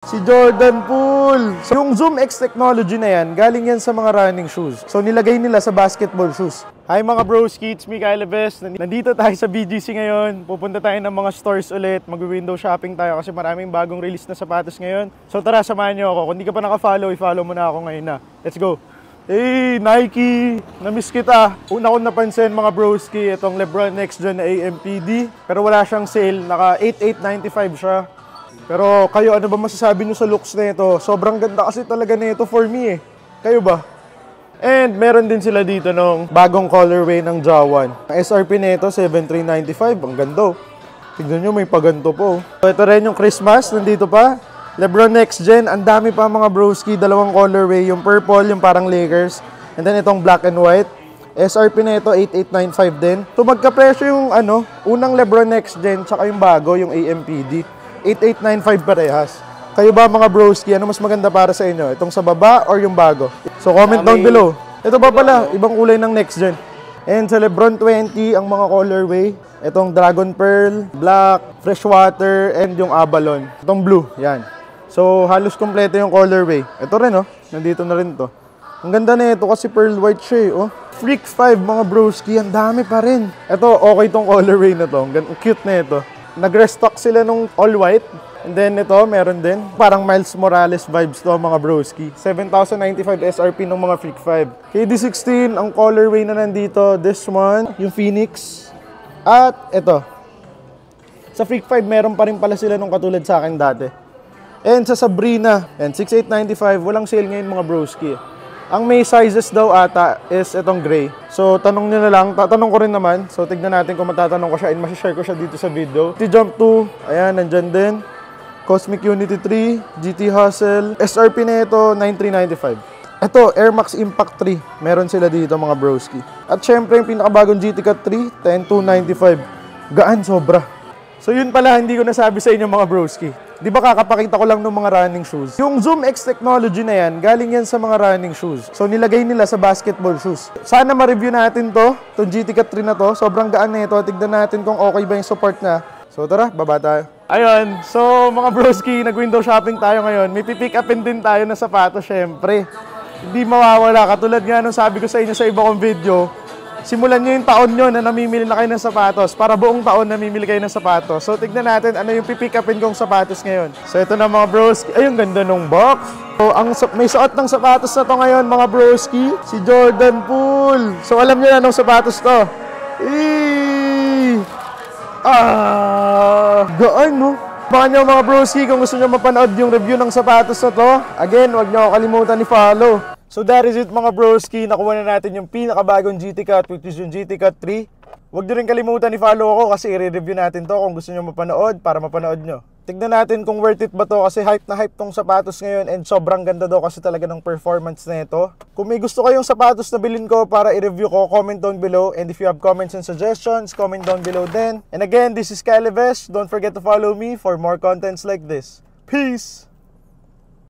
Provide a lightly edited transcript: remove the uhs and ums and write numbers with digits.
Si Jordan Poole. So, yung Zoom X technology na yan, galing yan sa mga running shoes. So, nilagay nila sa basketball shoes. Hi mga broski, it's me, Kyle Best. Nandito tayo sa BGC ngayon. Pupunta tayo ng mga stores ulit. Mag-window shopping tayo kasi maraming bagong release na sapatos ngayon. So, tara, samahan nyo ako. Kung hindi ka pa naka-follow, i-follow mo na ako ngayon na. Let's go. Hey, Nike! Namiss kita. Una ko napansin mga broski, itong LeBron Next Gen na AMPD. Pero wala siyang sale. Naka 8895 siya. Pero kayo, ano ba masasabi nyo sa looks na ito? Sobrang ganda kasi talaga na ito for me eh. Kayo ba? And meron din sila dito ng bagong colorway ng Jawan. Ang SRP na ito, 7,395. Ang ganda. Tignan nyo, may paganto po. So, ito rin yung Christmas, nandito pa. LeBron Next Gen, ang dami pa mga broski. Dalawang colorway, yung purple, yung parang Lakers. And then itong black and white. SRP na ito, 8895 din. So magka-presyo yung unang LeBron Next Gen, tsaka yung bago, yung AMPD. 8895 parehas. Kayo ba mga broski, ano mas maganda para sa inyo? Itong sa baba or yung bago? So comment down below. Ito pa pala, ibang kulay ng Next Gen. And sa LeBron 20, ang mga colorway, itong Dragon Pearl, Black, Freshwater, and yung Abalone. Itong blue, yan. So halos kompleto yung colorway. Ito rin nandito na rin to. Ang ganda na ito kasi pearl white siya Freak 5 mga broski, ang dami pa rin. Ito, okay tong colorway na to. Ang cute na ito. Nag-restock sila nung all white. And then ito, meron din. Parang Miles Morales vibes to mga broski. 7,095 SRP ng mga Freak 5. KD16, ang colorway na nandito. This one, yung Phoenix. At ito. Sa Freak 5, meron pa rin pala sila nung katulad sa akin dati. And sa Sabrina, and 6,895. Walang sale ngayon mga broski. Ang may sizes daw ata is itong gray. So, tanong nyo na lang. Tatanong ko rin naman. So, tignan natin kung matatanong ko siya and masishare ko siya dito sa video. GT Jump 2. Ayan, nandyan din. Cosmic Unity 3. GT Hustle. SRP na ito, 9,395. Ito, Air Max Impact 3. Meron sila dito mga broski. At syempre, yung pinakabagong GT Cut 3, 10,295. Gaan, sobra. So, yun pala, hindi ko nasabi sa inyo mga broski. Di ba kakapakita ko lang ng mga running shoes? Yung Zoom X technology na yan, galing yan sa mga running shoes. So nilagay nila sa basketball shoes. Sana ma-review natin to, itong GT Cut 3 na to. Sobrang gaan na ito. Tignan natin kung okay ba yung support na. So tara, baba tayo. Ayun, so mga broski, nag-window shopping tayo ngayon. May pipick upin din tayo na sapatos syempre. Hindi mawawala. Katulad nga nung sabi ko sa inyo sa iba kong video, simulan nyo yung taon nyo na namimili na kayo ng sapatos para buong taon namimili kayo ng sapatos. So, tignan natin ano yung pipick upin kong sapatos ngayon. So, ito na mga broski. Ay, ang ganda nung box. So, may suot ng sapatos na to ngayon mga broski. Si Jordan Poole. So, alam nyo na anong sapatos to. Gaan, no? Baka nyo mga broski kung gusto nyo mapanood yung review ng sapatos na to. Again, huwag nyo kalimutan i-follow. So that is it mga broski, nakuha na natin yung pinakabagong GT Cut, which is yung GT Cut 3. Huwag nyo rin kalimutan i-follow ako kasi i-review natin to kung gusto nyo mapanood para mapanood nyo. Tignan natin kung worth it ba to kasi hype na hype tong sapatos ngayon and sobrang ganda daw kasi talaga ng performance na ito. Kung may gusto kayong sapatos na bilhin ko para i-review ko, comment down below. And if you have comments and suggestions, comment down below then. And again, this is Kyle Best. Don't forget to follow me for more contents like this. Peace!